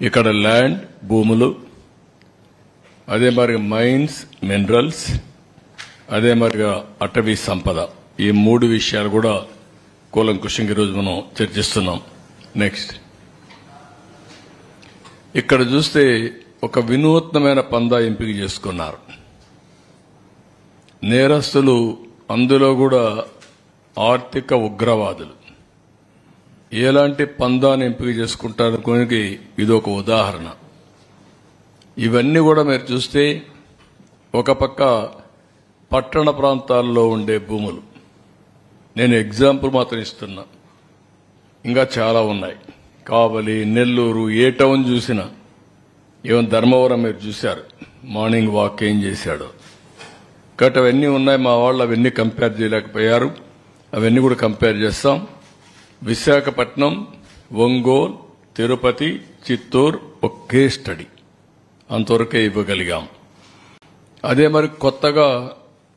ఇక్కడ ల్యాండ్ భూములు, అదే మరి మైన్స్ మినరల్స్, అదే మరిగా అటవీ సంపద, ఈ 3 విషయాలు కూడా కూలంకుషంగా ఈరోజు మనం చర్చిస్తున్నాం. నెక్స్ట్ ఇక్కడ చూస్తే ఒక వినూత్నమైన పందా ఎంపిక చేసుకున్నారు నేరస్తులు, అందులో కూడా ఆర్థిక ఉగ్రవాదులు. ఎలాంటి పందాన్ని ఎంపిక చేసుకుంటారనుకోనికి ఇదొక ఉదాహరణ. ఇవన్నీ కూడా మీరు చూస్తే ఒక పక్క పట్టణ ప్రాంతాల్లో ఉండే భూములు, నేను ఎగ్జాంపుల్ మాత్రం ఇస్తున్నా, ఇంకా చాలా ఉన్నాయి. కావలి, నెల్లూరు, ఏ టౌన్ చూసినా, ఈవెన్ ధర్మవరం మీరు చూశారు, మార్నింగ్ వాక్ ఏం చేశాడు. కాబట్టి అవన్నీ ఉన్నాయి. మా వాళ్ళు అవన్నీ కంపేర్ చేయలేకపోయారు, అవన్నీ కూడా కంపేర్ చేస్తాం. విశాఖపట్నం, ఒంగోలు, తిరుపతి, చిత్తూరు ఒకే స్టడీ, అంతవరకే ఇవ్వగలిగాం. అదే మరి కొత్తగా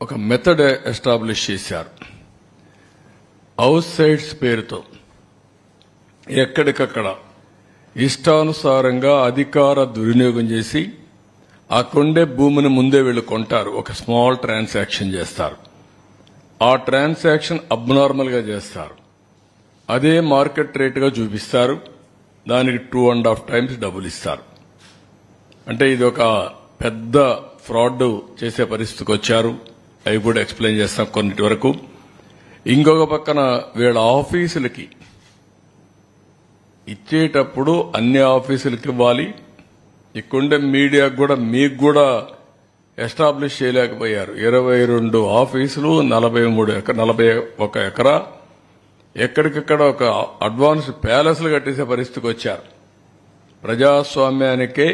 ఒక మెథడ్ ఎస్టాబ్లిష్ చేశారు. హౌస్ సైట్స్ పేరుతో ఎక్కడికక్కడ ఇష్టానుసారంగా అధికార దుర్వినియోగం చేసి ఆ కొండే భూమిని ముందే వీళ్ళు కొంటారు. ఒక స్మాల్ ట్రాన్సాక్షన్ చేస్తారు. ఆ ట్రాన్సాక్షన్ అబ్నార్మల్ గా చేస్తారు. అదే మార్కెట్ రేటుగా చూపిస్తారు. దానికి 2.5 times డబ్బులు ఇస్తారు. అంటే ఇది ఒక పెద్ద ఫ్రాడ్ చేసే పరిస్థితికి వచ్చారు. అవి కూడా ఎక్స్ప్లెయిన్ చేస్తాం కొన్నిటి వరకు. ఇంకొక పక్కన వీళ్ళ ఆఫీసులకి ఇచ్చేటప్పుడు అన్ని ఆఫీసులకి ఇవ్వాలి. ఇక్కడుండే మీడియాకు కూడా మీకు కూడా ఎస్టాబ్లిష్ చేయలేకపోయారు. 22 ఆఫీసులు, 41 ఎకరా, ఎక్కడికక్కడ ఒక అడ్వాన్స్ ప్యాలెస్లు కట్టేసే పరిస్థితికి వచ్చారు. ప్రజాస్వామ్యానికే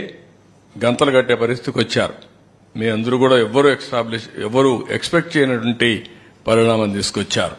గంతలు కట్టే పరిస్థితికి వచ్చారు. మీ అందరూ కూడా ఎవరు ఎక్స్పెక్ట్ చేయనటువంటి పరిణామం తీసుకొచ్చారు.